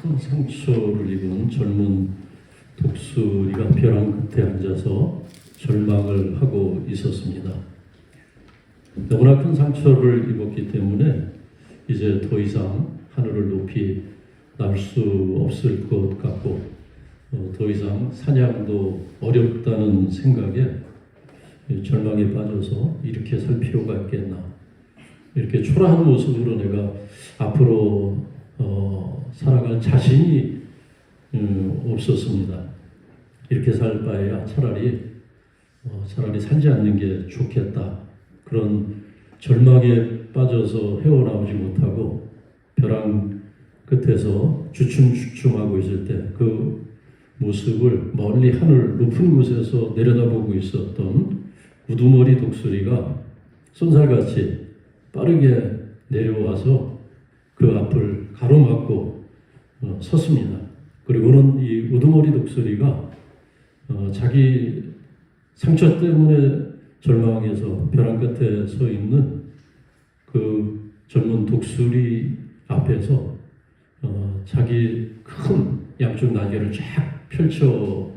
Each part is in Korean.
큰 상처를 입은 젊은 독수리가 벼랑 끝에 앉아서 절망을 하고 있었습니다. 너무나 큰 상처를 입었기 때문에 이제 더 이상 하늘을 높이 날 수 없을 것 같고 더 이상 사냥도 어렵다는 생각에 절망에 빠져서 이렇게 살 필요가 있겠나, 이렇게 초라한 모습으로 내가 앞으로 살아갈 자신이 없었습니다. 이렇게 살 바에야 차라리 살지 않는 게 좋겠다. 그런 절망에 빠져서 헤어나오지 못하고 벼랑 끝에서 주춤주춤하고 있을 때 그 모습을 멀리 하늘 높은 곳에서 내려다보고 있었던 우두머리 독수리가 쏜살같이 빠르게 내려와서 그 앞을 가로막고 섰습니다. 그리고는 이 우두머리 독수리가 자기 상처 때문에 절망해서 벼랑 끝에 서 있는 그 젊은 독수리 앞에서 자기 큰 양쪽 날개를 쫙 펼쳐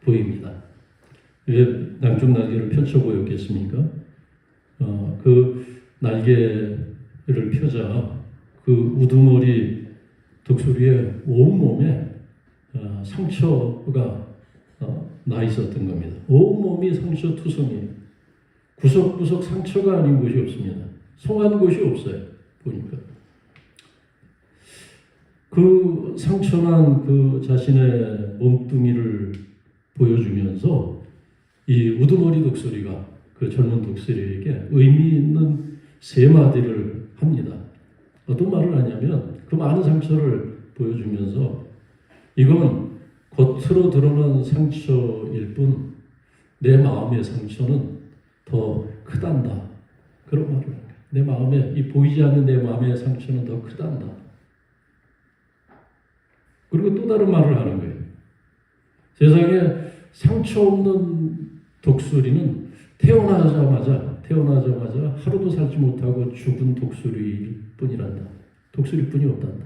보입니다. 왜 양쪽 날개를 펼쳐 보였겠습니까? 그 날개를 펴자 그 우두머리 독수리의 온몸에 상처가 나 있었던 겁니다. 온몸이 상처투성이에요. 구석구석 상처가 아닌 곳이 없습니다. 송한 곳이 없어요. 보니까 그 상처난 그 자신의 몸뚱이를 보여주면서 이 우두머리 독수리가 그 젊은 독수리에게 의미 있는 세 마디를 합니다. 어떤 말을 하냐면 그 많은 상처를 보여주면서 이건 겉으로 드러난 상처일 뿐 내 마음의 상처는 더 크단다. 그런 말을 합니다. 내 마음에 이 보이지 않는 내 마음의 상처는 더 크단다. 그리고 또 다른 말을 하는 거예요. 세상에 상처 없는 독수리는 태어나자마자 하루도 살지 못하고 죽은 독수리일 뿐이란다. 독수리뿐이 없단다.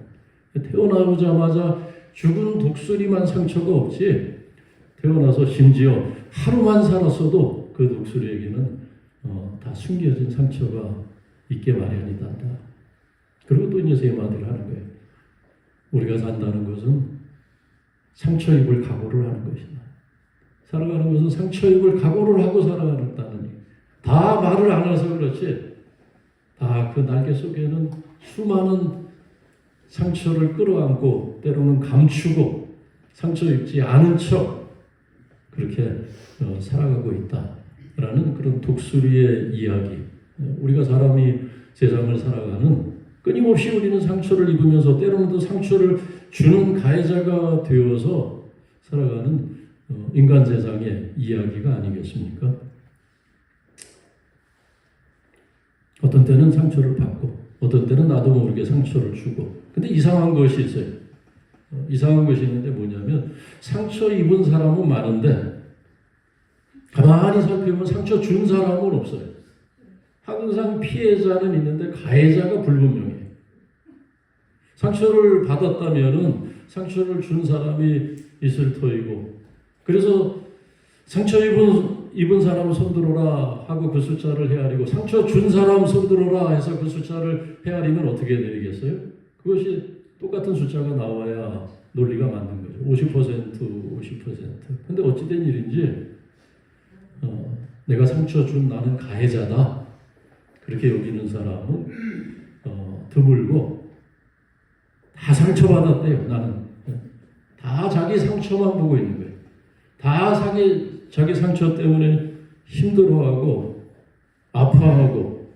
태어나자마자 죽은 독수리만 상처가 없지, 태어나서 심지어 하루만 살았어도 그 독수리에게는 다 숨겨진 상처가 있게 마련이다. 그리고 또 이제 세 마디를 하는 거예요. 우리가 산다는 것은 상처 입을 각오를 하는 것이다. 살아가는 것은 상처 입을 각오를 하고 살아가는다는 얘기. 다 말을 안 해서 그렇지, 다 그 날개 속에는 수많은 상처를 끌어안고 때로는 감추고 상처 입지 않은 척 그렇게 살아가고 있다라는 그런 독수리의 이야기. 우리가 사람이 세상을 살아가는, 끊임없이 우리는 상처를 입으면서 때로는 또 상처를 주는 가해자가 되어서 살아가는 인간 세상의 이야기가 아니겠습니까? 어떤 때는 상처를 받고 어떤 때는 나도 모르게 상처를 주고. 근데 이상한 것이 있어요. 이상한 것이 있는데 뭐냐면 상처 입은 사람은 많은데 가만히 살펴보면 상처 준 사람은 없어요. 항상 피해자는 있는데 가해자가 불분명해요. 상처를 받았다면은 상처를 준 사람이 있을 터이고, 그래서 상처 입은 사람 손들어라 하고 그 숫자를 헤아리고 상처 준 사람 손들어라 해서 그 숫자를 헤아리면 어떻게 되겠어요? 그것이 똑같은 숫자가 나와야 논리가 맞는 거죠. 50%. 근데 어찌된 일인지 내가 상처 준 나는 가해자다, 그렇게 여기는 사람은 드물고, 다 상처받았대요. 나는 다 자기 상처만 보고 있는 거예요. 다 자기 상처 때문에 힘들어하고 아파하고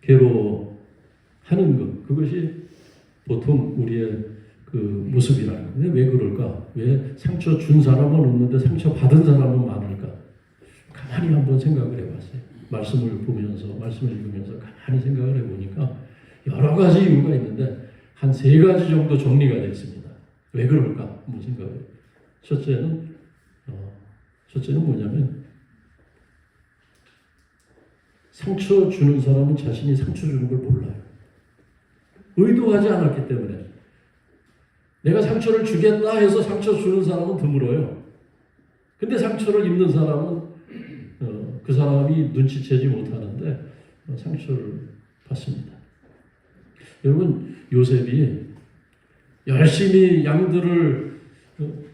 괴로워하는 것, 그것이 보통 우리의 그 모습이라는 거예요. 왜 그럴까? 왜 상처 준 사람은 없는데 상처 받은 사람은 많을까? 가만히 한번 생각을 해봤어요. 말씀을 읽으면서 가만히 생각을 해보니까 여러 가지 이유가 있는데 한 3가지 정도 정리가 됐습니다. 왜 그럴까? 한번 생각을 해요. 첫째는 뭐냐면 상처 주는 사람은 자신이 상처 주는 걸 몰라요. 의도하지 않았기 때문에. 내가 상처를 주겠다 해서 상처 주는 사람은 드물어요. 근데 상처를 입는 사람은 그 사람이 눈치채지 못하는데 상처를 받습니다. 여러분, 요셉이 열심히 양들을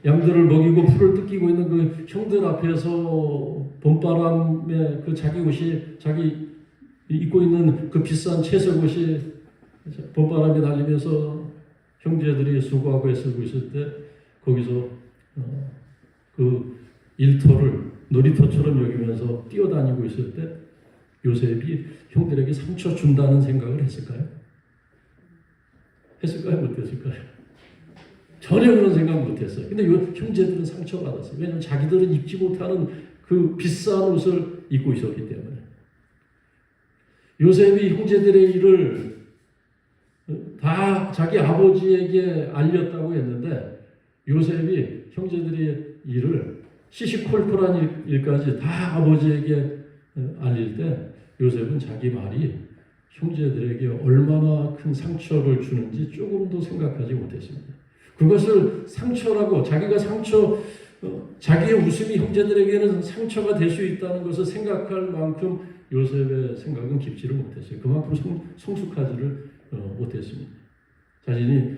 먹이고 풀을 뜯기고 있는 그 형들 앞에서 봄바람에 그 자기 옷이, 자기 입고 있는 그 비싼 채색 옷이 봄바람에 날리면서 형제들이 수고하고 애쓰고 있을 때 거기서 그 일터를 놀이터처럼 여기면서 뛰어다니고 있을 때 요셉이 형들에게 상처 준다는 생각을 했을까요? 했을까요? 못했을까요? 전혀 그런 생각 못했어요. 근데 형제들은 상처받았어요. 왜냐하면 자기들은 입지 못하는 그 비싼 옷을 입고 있었기 때문에. 요셉이 형제들의 일을 다 자기 아버지에게 알렸다고 했는데 요셉이 형제들의 일을 시시콜콜한 일까지 다 아버지에게 알릴 때 요셉은 자기 말이 형제들에게 얼마나 큰 상처를 주는지 조금도 생각하지 못했습니다. 그것을 상처라고, 자기가 자기의 웃음이 형제들에게는 상처가 될 수 있다는 것을 생각할 만큼 요셉의 생각은 깊지를 못했어요. 그만큼 성숙하지를 못했습니다. 자신이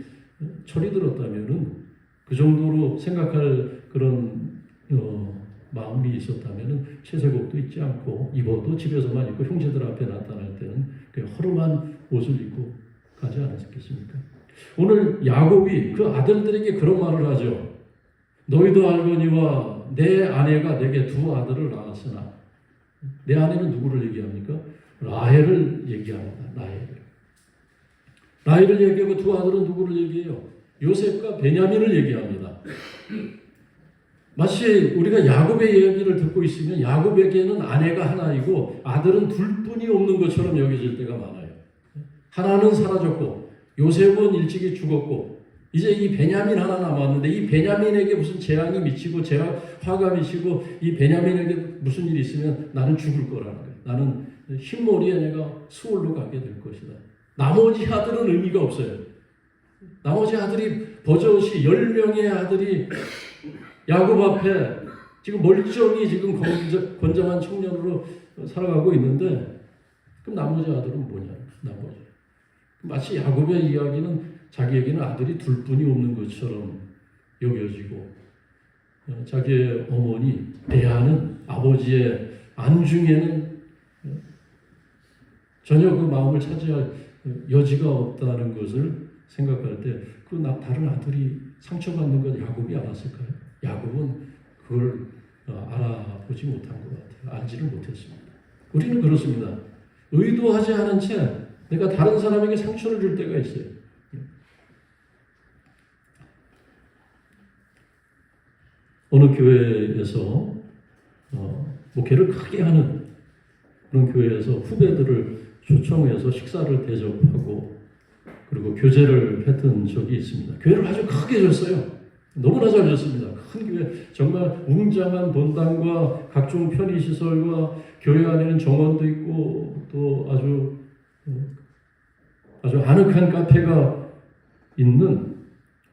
철이 들었다면은 그 정도로 생각할 그런 마음이 있었다면은 채색옷도 입지 않고 입어도 집에서만 입고 형제들 앞에 나타날 때는 그 허름한 옷을 입고 가지 않았겠습니까? 오늘 야곱이 그 아들들에게 그런 말을 하죠. 너희도 알거니와 내 아내가 내게 두 아들을 낳았으나, 내 아내는 누구를 얘기합니까? 라헬을 얘기합니다. 라헬을 얘기하고 두 아들은 누구를 얘기해요? 요셉과 베냐민을 얘기합니다. 마치 우리가 야곱의 이야기를 듣고 있으면 야곱에게는 아내가 하나이고 아들은 둘뿐이 없는 것처럼 여겨질 때가 많아요. 하나는 사라졌고 요셉은 일찍이 죽었고 이제 이 베냐민 하나 남았는데 이 베냐민에게 무슨 재앙이 미치고 화가 미치고 이 베냐민에게 무슨 일이 있으면 나는 죽을 거라는 거예요. 나는 흰머리에 내가 수월로 가게 될 것이다. 나머지 아들은 의미가 없어요. 나머지 아들이 버젓이 10명의 아들이 야곱 앞에 지금 멀쩡히 지금 건장한 청년으로 살아가고 있는데 그럼 나머지 아들은 뭐냐? 나머지. 마치 야곱의 이야기는 자기에게는 아들이 둘뿐이 없는 것처럼 여겨지고 자기의 어머니 레아는 아버지의 안중에는 전혀 그 마음을 차지할 여지가 없다는 것을 생각할 때 그 다른 아들이 상처받는 건 야곱이 알았을까요? 야곱은 그걸 알아보지 못한 것 같아요. 알지를 못했습니다. 우리는 그렇습니다. 의도하지 않은 채 내가 다른 사람에게 상처를 줄 때가 있어요. 어느 교회에서 목회를 크게 하는 그런 교회에서 후배들을 초청해서 식사를 대접하고 그리고 교제를 했던 적이 있습니다. 교회를 아주 크게 줬어요. 너무나 잘 줬습니다. 큰 교회, 정말 웅장한 본당과 각종 편의시설과 교회 안에는 정원도 있고 또 아주 아늑한 카페가 있는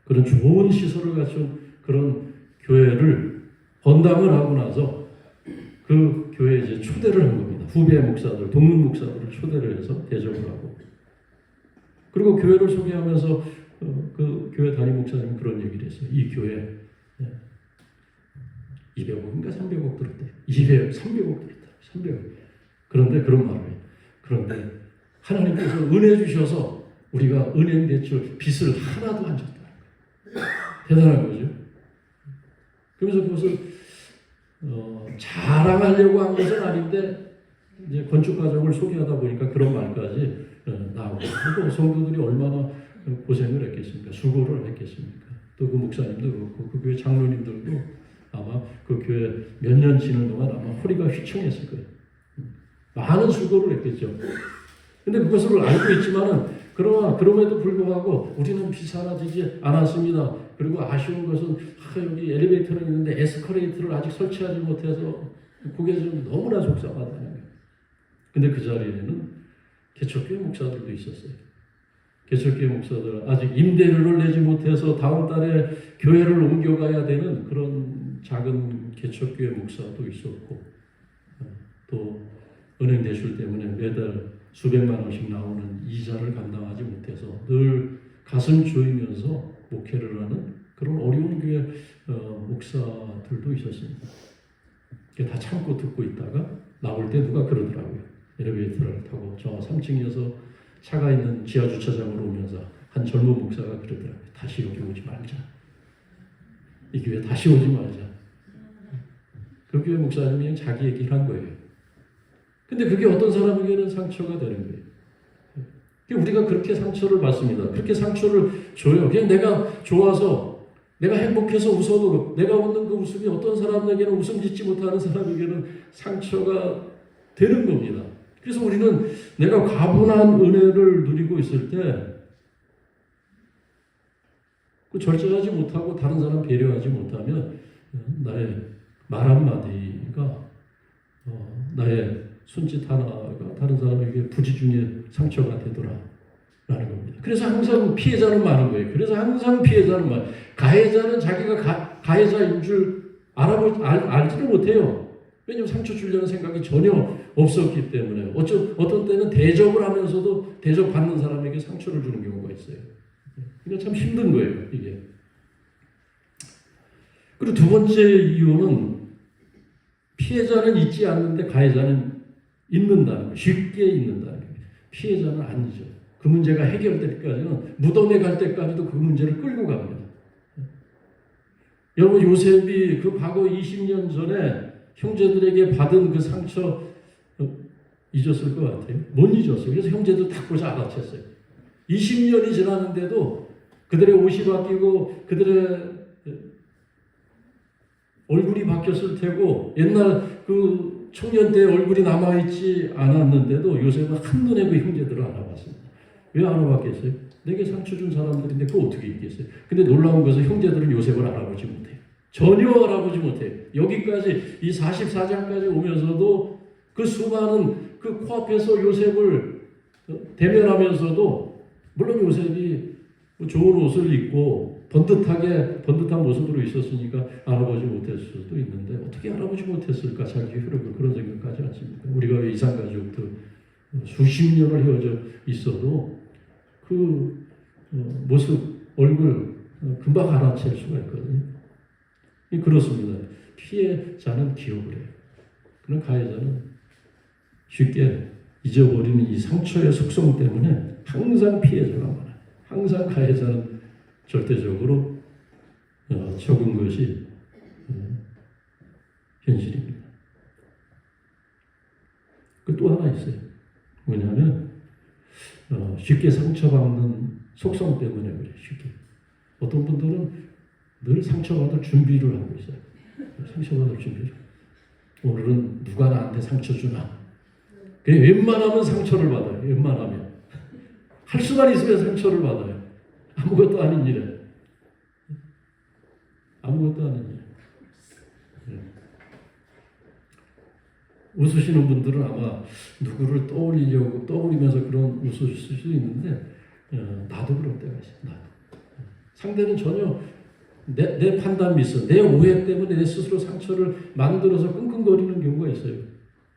그런 좋은 시설을 갖춘 그런 교회를 헌당을 하고 나서 그 교회에 이제 초대를 한 겁니다. 후배 목사들, 동문 목사들을 초대를 해서 대접을 하고 그리고 교회를 소개하면서 그 교회 담임 목사님이 그런 얘기를 했어요. 이 교회 200억인가 300억 들었대요. 300억 들었다. 300억. 그런데 그런 말을 해요. 그런데 하나님께서 은혜 주셔서 우리가 은행 대출 빚을 하나도 안 졌다는 거예요. 대단한 거죠. 그러면서 그것을 자랑하려고 한 것은 아닌데 이제 건축 과정을 소개하다 보니까 그런 말까지 나오고 또 성도들이 얼마나 고생을 했겠습니까? 수고를 했겠습니까? 또 그 목사님도 그렇고 그 교회 장로님들도 아마 그 교회 몇 년 지는 동안 아마 허리가 휘청했을 거예요. 많은 수고를 했겠죠. 근데 그것을 알고 있지만은 그럼에도 불구하고 우리는 빚 하나 지지 않았습니다. 그리고 아쉬운 것은 여기 엘리베이터는 있는데 에스컬레이터를 아직 설치하지 못해서 그게 좀 너무나 속상하다는 거예요. 근데 그 자리에는 개척교회 목사들도 있었어요. 개척교회 목사들 아직 임대료를 내지 못해서 다음 달에 교회를 옮겨가야 되는 그런 작은 개척교회 목사도 있었고, 또 은행 대출 때문에 매달 수백만 원씩 나오는 이자를 감당하지 못해서 늘 가슴 조이면서 목회를 하는 그런 어려운 교회 목사들도 있었습니다. 다 참고 듣고 있다가 나올 때 누가 그러더라고요. 엘리베이터를 타고 저 3층이어서 차가 있는 지하 주차장으로 오면서 한 젊은 목사가 그러더라고요. 다시 여기 오지 말자. 이 교회 다시 오지 말자. 그 교회 목사님이 그냥 자기 얘기를 한 거예요. 근데 그게 어떤 사람에게는 상처가 되는 거예요. 우리가 그렇게 상처를 받습니다. 그렇게 상처를 줘요. 그냥 내가 좋아서, 내가 행복해서 웃어도 내가 웃는 그 웃음이 어떤 사람에게는 웃음 짓지 못하는 사람에게는 상처가 되는 겁니다. 그래서 우리는 내가 과분한 은혜를 누리고 있을 때 그 절제하지 못하고 다른 사람 배려하지 못하면 나의 말 한마디가 나의 손짓 하나가 다른 사람에게 부지 중에 상처가 되더라라는 겁니다. 그래서 항상 피해자는 많은 거예요. 그래서 항상 피해자는 많아요. 가해자는 자기가 가해자인 줄 알지를 못해요. 왜냐하면 상처 주려는 생각이 전혀 없었기 때문에. 어떤 때는 대접을 하면서도 대접받는 사람에게 상처를 주는 경우가 있어요. 그러니까 참 힘든 거예요, 이게. 그리고 두 번째 이유는 피해자는 잊지 않는데 가해자는 잊는다는 거예요. 쉽게 잊는다는 거예요. 피해자는 안 잊어요. 그 문제가 해결될 때까지는, 무덤에 갈 때까지도 그 문제를 끌고 갑니다. 여러분, 요셉이 그 과거 20년 전에 형제들에게 받은 그 상처 잊었을 것 같아요. 못 잊었어요. 그래서 형제도 다 고자 알아챘어요. 20년이 지났는데도 그들의 옷이 바뀌고 그들의 얼굴이 바뀌었을 테고 옛날 그 청년 때 얼굴이 남아있지 않았는데도 요셉은 한눈에 그 형제들을 알아봤습니다. 왜 알아봤겠어요? 내게 상처 준 사람들인데 그거 어떻게 있겠어요? 근데 놀라운 것은 형제들은 요셉을 알아보지 못해요. 전혀 알아보지 못해요. 여기까지 이 44장까지 오면서도 그 수많은 그 코앞에서 요셉을 대면하면서도 물론 요셉이 좋은 옷을 입고 번듯한 모습으로 있었으니까 알아보지 못했을 수도 있는데 어떻게 알아보지 못했을까? 자기 흐르고 그런 생각하지 않습니까? 우리가 이산가족도 수십 년을 헤어져 있어도 그 모습, 얼굴 금방 알아챌 수가 있거든요. 그렇습니다. 피해자는 기억을 해요. 그러나 가해자는 쉽게 잊어버리는 이 상처의 속성 때문에 항상 피해자가 많아요. 항상 가해자는 절대적으로 적은 것이 현실입니다. 또 하나 있어요. 뭐냐면 쉽게 상처받는 속성 때문에 그래요. 쉽게. 어떤 분들은 늘 상처받을 준비를 하고 있어요. 상처받을 준비를. 오늘은 누가 나한테 상처 주나. 그냥 웬만하면 상처를 받아요. 웬만하면. 할 수만 있으면 상처를 받아요. 아무것도 아닌 일에. 아무것도 아닌 일. 웃으시는 분들은 아마 누구를 떠올리면서 그런 웃으실 수 있는데 나도 그럴 때가 있어요. 나도. 상대는 전혀 내 판단 미스, 내 오해 때문에 내 스스로 상처를 만들어서 끙끙거리는 경우가 있어요.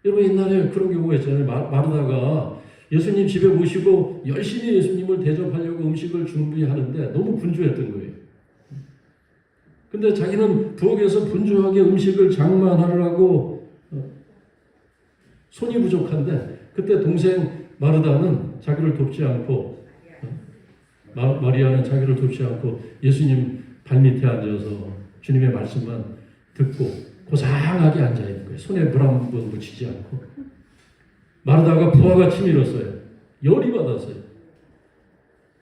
여러분 옛날에 그런 경우가 있잖아요. 마르다가 예수님 집에 모시고 열심히 예수님을 대접하려고 음식을 준비하는데 너무 분주했던 거예요. 근데 자기는 부엌에서 분주하게 음식을 장만하려고 손이 부족한데 그때 동생 마르다는 자기를 돕지 않고 마리아는 자기를 돕지 않고 예수님 발밑에 앉아서 주님의 말씀만 듣고 고상하게 앉아있는 거예요. 손에 물 한 번 묻히지 않고. 마르다가 부하가 치밀었어요. 열이 받았어요.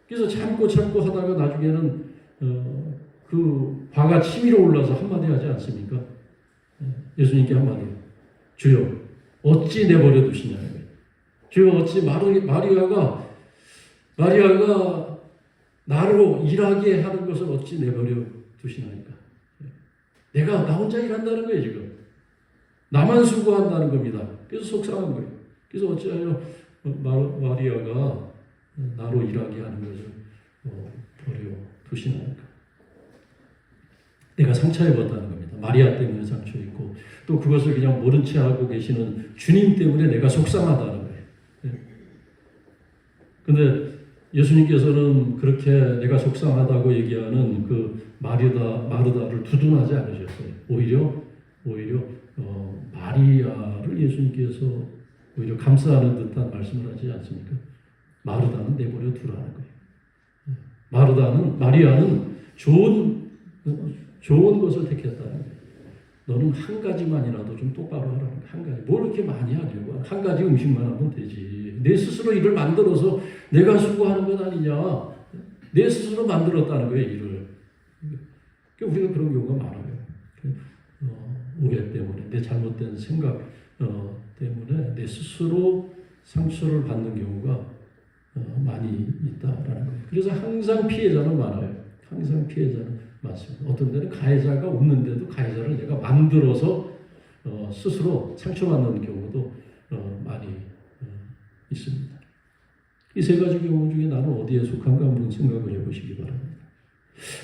그래서 참고 하다가 나중에는 그 화가 치밀어 올라서 한마디 하지 않습니까? 예수님께 한마디. 주여 어찌 내버려 두시냐는 거예요. 주여 어찌 마리아가 나로 일하게 하는 것을 어찌 내버려 두시나니까. 내가 나 혼자 일한다는 거예요 지금. 나만 수고한다는 겁니다. 그래서 속상한 거예요. 그래서 어찌하여 마리아가 나로 일하게 하는 것을 버려 두시나이까. 내가 상처입었다는 겁니다. 마리아 때문에 상처 있고 또 그것을 그냥 모른 채 하고 계시는 주님 때문에 내가 속상하다는 거예요. 근데 예수님께서는 그렇게 내가 속상하다고 얘기하는 그 마르다를 두둔하지 않으셨어요. 오히려 마리아를 예수님께서 오히려 감싸는 듯한 말씀을 하지 않습니까? 마르다는 내버려 두라는 거예요. 마리아는 좋은 것을 택했다는 거예요. 너는 한 가지만이라도 좀 똑바로 하라는 거예요. 한 가지. 뭘 이렇게 많이 하려고? 한 가지 음식만 하면 되지. 내 스스로 일을 만들어서 내가 수고하는 것 아니냐. 내 스스로 만들었다는 거예요, 일을. 그러니까 우리가 그런 경우가 많아요. 오해 때문에, 내 잘못된 생각 때문에 내 스스로 상처를 받는 경우가 많이 있다라는 거예요. 그래서 항상 피해자는 많아요. 항상 피해자는 많습니다. 어떤 데는 가해자가 없는데도 가해자를 내가 만들어서 스스로 상처받는 경우도 많이 있습니다. 이 세 가지 경우 중에 나는 어디에 속한가 한번 생각을 해보시기 바랍니다.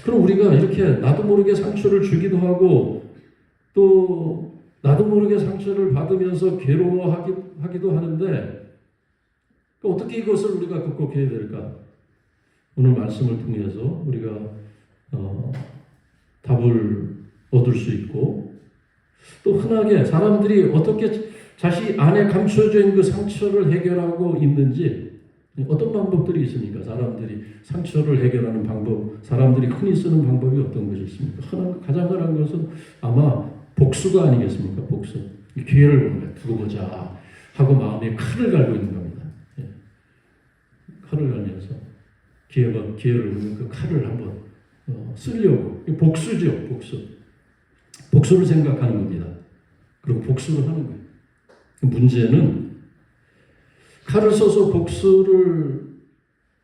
그럼 우리가 이렇게 나도 모르게 상처를 주기도 하고 또 나도 모르게 상처를 받으면서 괴로워하기도 하는데 어떻게 이것을 우리가 극복해야 될까? 오늘 말씀을 통해서 우리가 답을 얻을 수 있고 또 흔하게 사람들이 어떻게 자신 안에 감춰져 있는 그 상처를 해결하고 있는지 어떤 방법들이 있습니까? 사람들이 상처를 해결하는 방법, 사람들이 흔히 쓰는 방법이 어떤 것이 있습니까? 가장 흔한 것은 아마 복수가 아니겠습니까? 복수. 기회를 보는 거예요. 두고 보자 하고 마음에 칼을 갈고 있는 겁니다. 칼을 갈면서 기회를 보면 그 칼을 한번 쓰려고. 복수죠, 복수. 복수를 생각하는 겁니다. 그리고 복수를 하는 거예요. 문제는 칼을 써서 복수를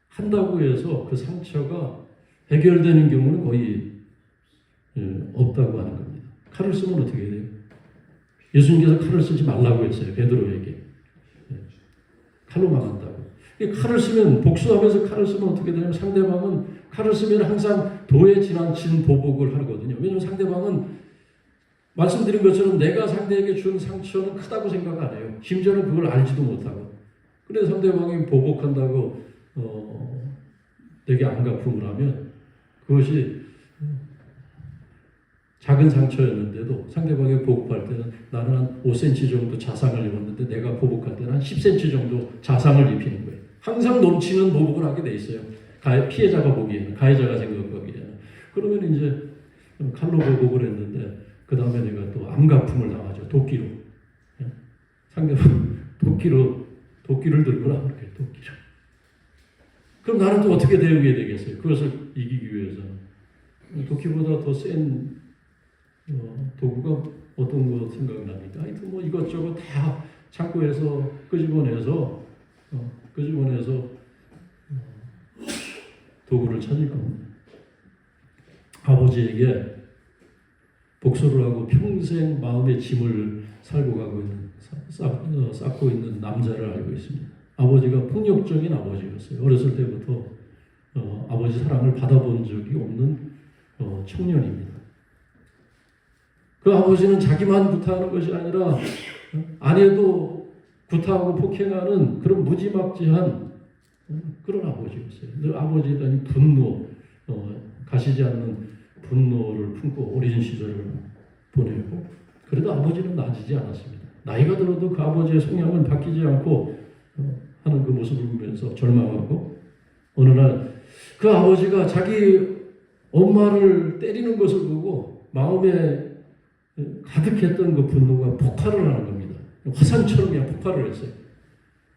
한다고 해서 그 상처가 해결되는 경우는 거의 없다고 하는 겁니다. 칼을 쓰면 어떻게 돼요? 예수님께서 칼을 쓰지 말라고 했어요. 베드로에게. 칼로 막았다고. 칼을 쓰면 복수하면서 칼을 쓰면 어떻게 되냐면 상대방은 칼을 쓰면 항상 도에 지나친 보복을 하거든요. 왜냐하면 상대방은 말씀드린 것처럼 내가 상대에게 준 상처는 크다고 생각 안 해요. 심지어는 그걸 알지도 못하고. 그래서 상대방이 보복한다고 내게 안갚음을 하면 그것이 작은 상처였는데도 상대방이 보복할 때는 나는 한 5cm 정도 자상을 입었는데 내가 보복할 때는 한 10cm 정도 자상을 입히는 거예요. 항상 넘치는 보복을 하게 돼 있어요. 피해자가 보기에는, 가해자가 생각하기에는. 그러면 이제 칼로 보복을 했는데 그 다음에 내가 또 안갚음을 당하죠. 도끼로. 상대방 도끼를 들고 나오는 거예요. 도끼로. 그럼 나는 또 어떻게 대응해야 되겠어요? 그것을 이기기 위해서는. 도끼보다 더 센 도구가 어떤 거 생각납니까? 하여튼 뭐 이것저것 다 창고에서 끄집어내서 도구를 찾을 겁니다. 아버지에게 복수를 하고 평생 마음의 짐을 쌓고 있는 남자를 알고 있습니다. 아버지가 폭력적인 아버지였어요. 어렸을 때부터 아버지 사랑을 받아본 적이 없는 청년입니다. 그 아버지는 자기만 구타하는 것이 아니라 아내도 구타하고 폭행하는 그런 무지막지한 그런 아버지였어요. 늘 아버지에 대한 분노, 가시지 않는 분노를 품고 어린 시절을 보내고 그래도 아버지는 나아지지 않았습니다. 나이가 들어도 그 아버지의 성향은 바뀌지 않고 하는 그 모습을 보면서 절망하고 어느 날 그 아버지가 자기 엄마를 때리는 것을 보고 마음에 가득했던 그 분노가 폭발을 하는 겁니다. 화산처럼 그냥 폭발을 했어요.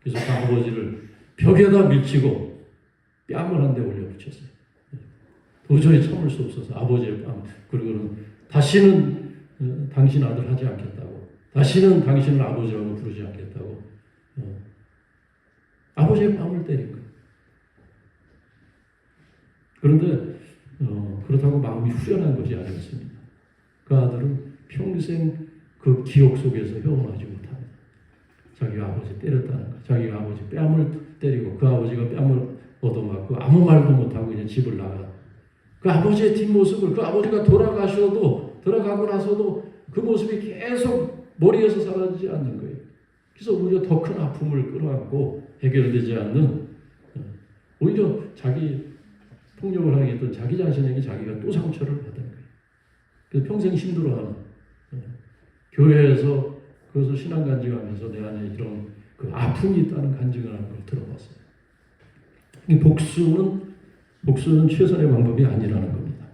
그래서 그 아버지를 벽에다 밀치고 뺨을 한 대 올려붙였어요. 도저히 참을 수 없어서 아버지의 뺨, 그리고는 다시는 당신 아들 하지 않겠다고, 다시는 당신을 아버지라고 부르지 않겠다고 아버지의 뺨을 때린 거예요. 그런데 그렇다고 마음이 후련한 것이 아니었습니다. 그 아들은 평생 그 기억 속에서 헤어나지 못합니다. 자기가 아버지 때렸다는 것, 자기가 아버지 뺨을 때리고 그 아버지가 뺨을 얻어맞고 아무 말도 못하고 그냥 집을 나가. 그 아버지의 뒷모습을, 그 아버지가 돌아가고 나서도 그 모습이 계속 머리에서 사라지지 않는 거예요. 그래서 오히려 더 큰 아픔을 끌어안고 해결되지 않는, 오히려 자기 폭력을 하겠던 자기 자신에게 자기가 또 상처를 받은 거예요. 그래서 평생 힘들어하는, 교회에서 그것을 신앙 간증하면서 내 안에 이런 그 아픔이 있다는 간증을 하는 걸 들어봤어요. 이 복수는 최선의 방법이 아니라는 겁니다.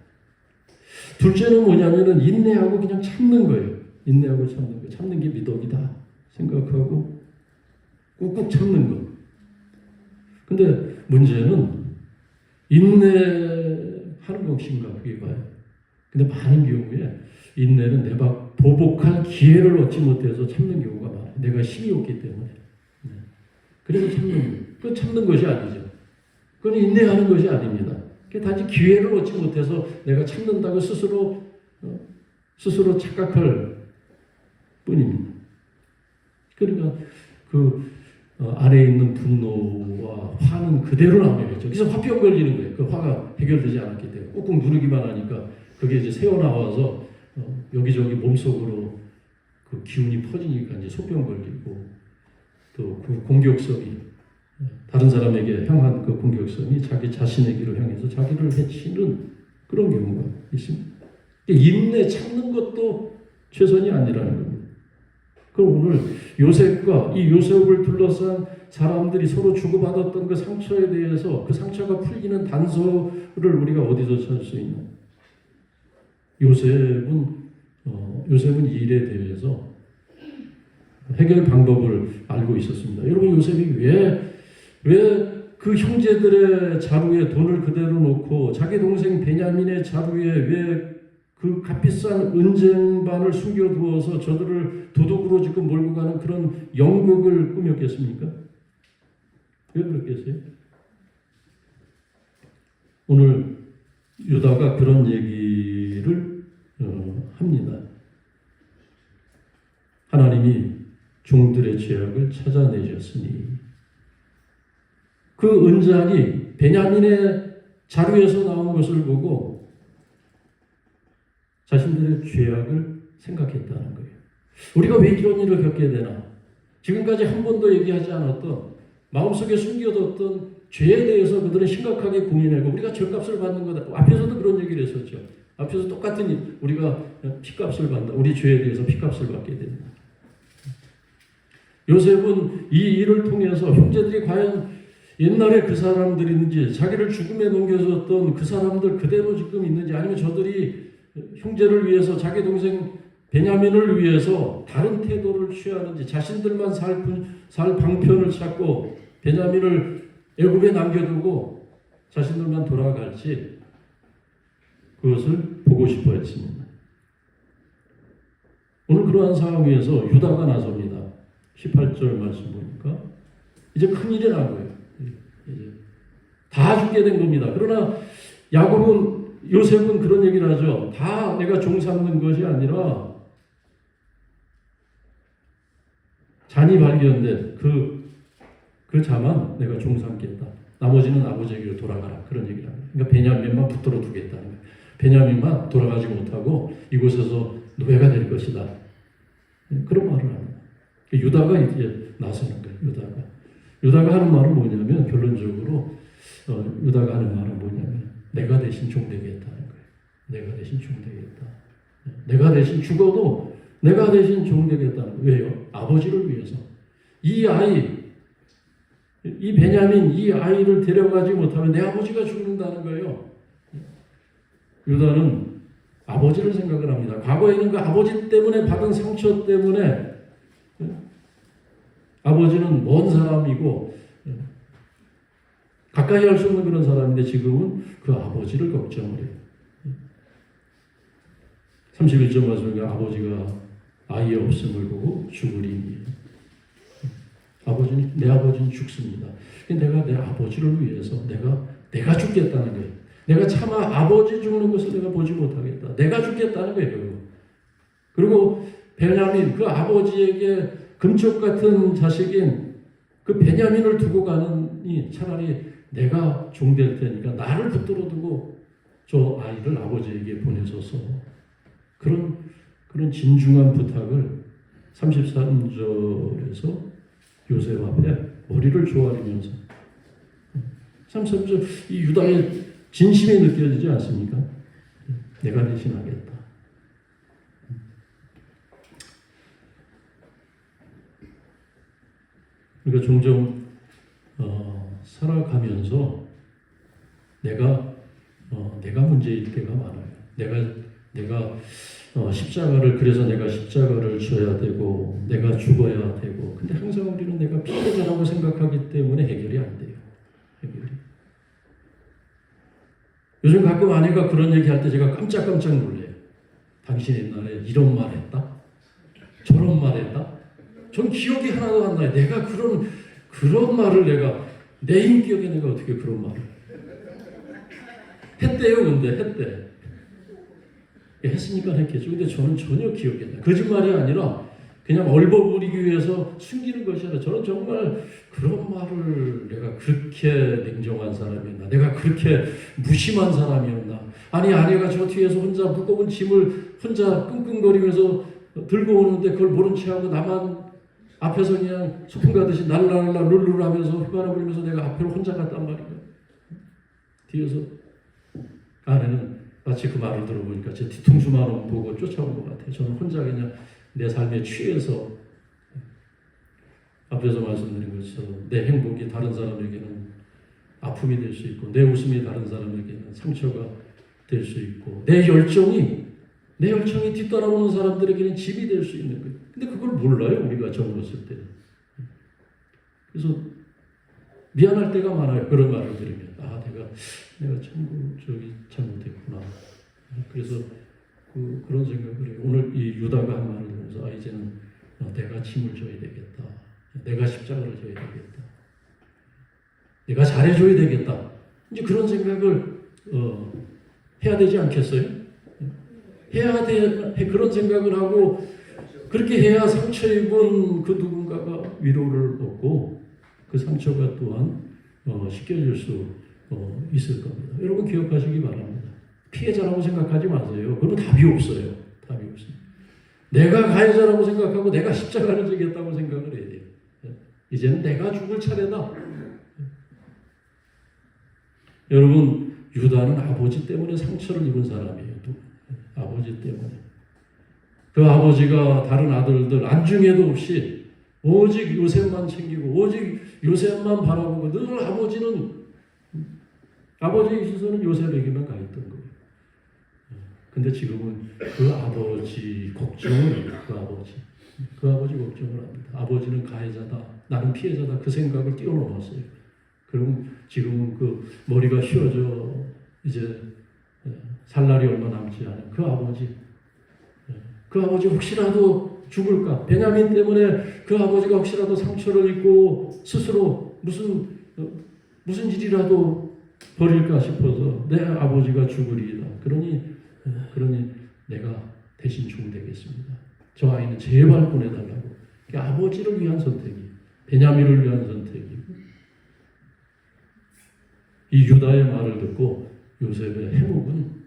둘째는 뭐냐면은 인내하고 그냥 참는 거예요. 인내하고 참는 거. 참는 게 미덕이다 생각하고 꾹꾹 참는 거. 근데 문제는 인내하는 것인가 그게 봐요. 근데 많은 경우에 인내는 내가 보복할 기회를 얻지 못해서 참는 경우가 많아요. 내가 힘이 없기 때문에. 그래서 그건 참는 것이 아니죠. 그건 인내하는 것이 아닙니다. 단지 기회를 얻지 못해서 내가 참는다고 스스로 착각할 뿐입니다. 그러니까 안에 있는 분노와 화는 그대로 남아있죠. 그래서 화병 걸리는 거예요. 그 화가 해결되지 않았기 때문에 꾹꾹 누르기만 하니까 그게 이제 새어나와서 여기저기 몸속으로 그 기운이 퍼지니까 이제 소병 걸리고 또 그 공격성이 다른 사람에게 향한 그 공격성이 자기 자신에게로 향해서 자기를 해치는 그런 경우가 있습니다. 인내 참는 것도 최선이 아니라는 겁니다. 그럼 오늘 요셉과 이 요셉을 둘러싼 사람들이 서로 주고받았던 그 상처에 대해서 그 상처가 풀리는 단서를 우리가 어디서 찾을 수 있나? 요셉은 이 일에 대해서 해결 방법을 알고 있었습니다. 여러분 요셉이 왜 그 형제들의 자루에 돈을 그대로 놓고 자기 동생 베냐민의 자루에 왜 그 값비싼 은쟁반을 숨겨두어서 저들을 도둑으로 지금 몰고 가는 그런 연극을 꾸몄겠습니까? 왜 그랬겠어요? 오늘 유다가 그런 얘기를 합니다. 하나님이 종들의 죄악을 찾아내셨으니 그 은장이 베냐민의 자루에서 나온 것을 보고 자신들의 죄악을 생각했다는 거예요. 우리가 왜 이런 일을 겪게 되나? 지금까지 한 번도 얘기하지 않았던 마음속에 숨겨뒀던 죄에 대해서 그들은 심각하게 고민하고 우리가 죄값을 받는 거다. 앞에서도 그런 얘기를 했었죠. 앞에서 똑같은 일, 우리가 피값을 받는다. 우리 죄에 대해서 피값을 받게 된다. 요셉은 이 일을 통해서 형제들이 과연 옛날에 그 사람들인지 자기를 죽음에 넘겨줬던 그 사람들 그대로 지금 있는지 아니면 저들이 형제를 위해서 자기 동생 베냐민을 위해서 다른 태도를 취하는지 자신들만 살 방편을 찾고 베냐민을 애굽에 남겨두고 자신들만 돌아갈지 그것을 보고 싶어 했습니다. 오늘 그러한 상황에서 유다가 나섭니다. 18절 말씀 보니까 이제 큰일이 난 거예요. 이제 다 죽게 된 겁니다. 그러나 요셉은 그런 얘기를 하죠. 다 내가 종 삼는 것이 아니라 잔이 발견된 그 자만 내가 종 삼겠다. 나머지는 아버지에게로 돌아가라. 그런 얘기를 합니다. 그러니까 베냐민만 붙들어 두겠다는 거예요. 베냐민만 돌아가지 못하고 이곳에서 노예가 될 것이다. 그런 말을 합니다. 유다가 이제 나서는 거예요. 유다가 하는 말은 뭐냐면 결론적으로 유다가 하는 말은 뭐냐면 내가 대신 종 되겠다는 거예요. 내가 대신 종 되겠다. 내가 대신 죽어도 내가 대신 종 되겠다는 거예요. 왜요? 아버지를 위해서. 이 베냐민 이 아이를 데려가지 못하면 내 아버지가 죽는다는 거예요. 유다는 아버지를 생각을 합니다. 과거에는 그 아버지 때문에 받은 상처 때문에 아버지는 먼 사람이고 가까이 할 수 없는 그런 사람인데 지금은 그 아버지를 걱정을 해요. 31절 말씀에 아버지가 아이 없음을 보고 죽으리니 내 아버지는 죽습니다. 내가 내 아버지를 위해서 내가 죽겠다는 거예요. 내가 차마 아버지 죽는 것을 내가 보지 못하겠다. 내가 죽겠다는 거예요. 그리고 베냐민 그 아버지에게 금쪽 같은 자식인 그 베냐민을 두고 가느니 차라리 내가 종될 테니까 나를 붙들어 두고 저 아이를 아버지에게 보내줘서 그런 진중한 부탁을 33절에서 요셉 앞에 머리를 조아리면서 33절 이 유다의 진심이 느껴지지 않습니까? 내가 대신하겠다. 그러니까 종종 살아가면서 내가 문제일 때가 많아요. 내가 십자가를 그래서 내가 십자가를 져야 되고 내가 죽어야 되고 근데 항상 우리는 내가 피해자라고 생각하기 때문에 해결이 안 돼요. 해결이. 요즘 가끔 아내가 그런 얘기할 때 제가 깜짝깜짝 놀래요. 당신 옛날에 이런 말 했다? 저런 말 했다? 전 기억이 하나도 안 나요. 내가 그런 말을 내 인격에 내가 어떻게 그런 말을 했대요. 근데 했대. 했으니까 했겠죠. 근데 저는 전혀 기억이 안 나요. 거짓말이 아니라 그냥 얼버무리기 위해서 숨기는 것이 아니라 저는 정말 그런 말을 내가 그렇게 냉정한 사람이었나? 내가 그렇게 무심한 사람이었나? 아니 아내가 저 뒤에서 혼자 무거운 짐을 혼자 끙끙거리면서 들고 오는데 그걸 모른 체하고 나만 앞에서 그냥 소풍 가듯이 날라날라 룰루루 하면서 휘바람 불면서 내가 앞으로 혼자 갔단 말이야. 뒤에서 아내는 마치 그 말을 들어보니까 제 뒤통수만 보고 쫓아온 것 같아요. 저는 혼자 그냥 내 삶에 취해서 앞에서 말씀드린 것처럼 내 행복이 다른 사람에게는 아픔이 될 수 있고 내 웃음이 다른 사람에게는 상처가 될 수 있고 내 열정이 뒤따라오는 사람들에게는 짐이 될 수 있는 거예요. 근데 그걸 몰라요. 우리가 젊었을 때. 그래서 미안할 때가 많아요. 그런 말을 들으면 내가 참 잘못했구나. 그래서 그런 생각을 해요. 오늘 이 유다가 한 말을 들으면서 이제는 내가 짐을 져야 되겠다. 내가 십자가를 져야 되겠다. 내가 잘해줘야 되겠다. 이제 그런 생각을 해야 되지 않겠어요? 그런 생각을 하고 그렇게 해야 상처 입은 그 누군가가 위로를 얻고 그 상처가 또한 씻겨질 수 있을 겁니다. 여러분 기억하시기 바랍니다. 피해자라고 생각하지 마세요. 그러면 답이 없어요. 내가 가해자라고 생각하고 내가 십자가를 지겠다고 생각을 해야 돼요. 이제는 내가 죽을 차례다. 여러분 유다는 아버지 때문에 상처를 입은 사람이에요. 아버지 때문에. 그 아버지가 다른 아들들 안중에도 없이 오직 요셉만 챙기고 오직 요셉만 바라보고 늘 아버지의 시선은 요셉에게만 가 있던 거예요. 근데 지금은 그 아버지 걱정을 그 아버지 걱정을 합니다. 아버지는 가해자다, 나는 피해자다 그 생각을 뛰어넘었어요. 그럼 지금은 그 머리가 휘어져 이제 살 날이 얼마 남지 않은 그 아버지 혹시라도 죽을까? 베냐민 때문에 그 아버지가 혹시라도 상처를 입고 스스로 무슨 일이라도 벌일까 싶어서 내 아버지가 죽으리이다. 그러니 내가 대신 죽되겠습니다. 저 아이는 제발 보내달라고. 아버지를 위한 선택이, 베냐민을 위한 선택이. 이 유다의 말을 듣고 요셉의 해묵은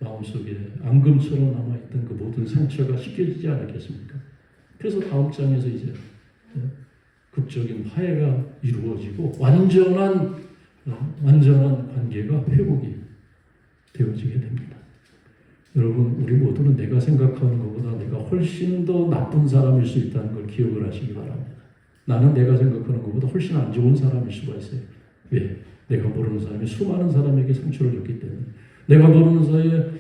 마음속에 앙금처럼 남아있던 그 모든 상처가 씻겨지지 않았겠습니까? 그래서 다음 장에서 이제 극적인 화해가 이루어지고 완전한 관계가 회복이 되어지게 됩니다. 여러분 우리 모두는 내가 생각하는 것보다 내가 훨씬 더 나쁜 사람일 수 있다는 걸 기억을 하시기 바랍니다. 나는 내가 생각하는 것보다 훨씬 안 좋은 사람일 수가 있어요. 왜? 내가 모르는 사람이 수많은 사람에게 상처를 줬기 때문에. 내가 모르는 사이에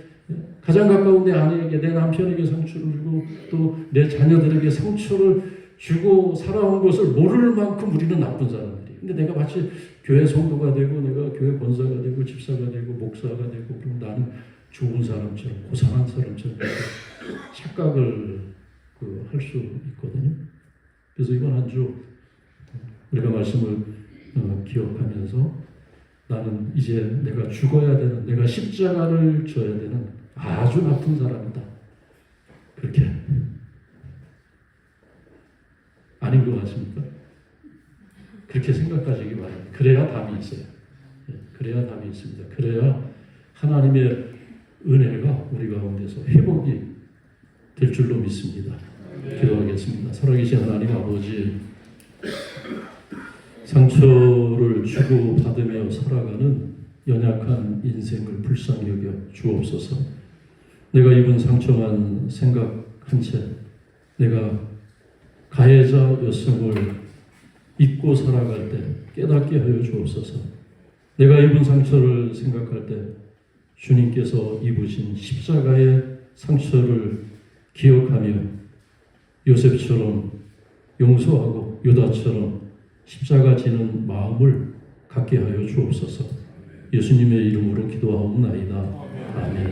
가장 가까운 내 아내에게, 내 남편에게 상처를 주고 또 내 자녀들에게 상처를 주고 살아온 것을 모를 만큼 우리는 나쁜 사람들이에요. 근데 내가 마치 교회 성도가 되고 내가 교회 권사가 되고 집사가 되고 목사가 되고 그럼 나는 좋은 사람처럼 고상한 사람처럼 착각을 할 수 있거든요. 그래서 이번 한 주 우리가 말씀을 기억하면서 나는 이제 내가 죽어야 되는, 내가 십자가를 져야 되는 아주 나쁜 사람이다. 그렇게 아닌 것 같습니까? 그렇게 생각하시기 바랍니다. 그래야 답이 있어요. 그래야 답이 있습니다. 그래야 하나님의 은혜가 우리 가운데서 회복이 될 줄로 믿습니다. 기도하겠습니다. 살아계신 하나님 아버지, 상처를 주고받으며 살아가는 연약한 인생을 불쌍히 여겨 주옵소서. 내가 입은 상처만 생각한 채 내가 가해자였음을 잊고 살아갈 때 깨닫게 하여 주옵소서. 내가 입은 상처를 생각할 때 주님께서 입으신 십자가의 상처를 기억하며 요셉처럼 용서하고 유다처럼 십자가 지는 마음을 갖게 하여 주옵소서. 예수님의 이름으로 기도하옵나이다. 아멘.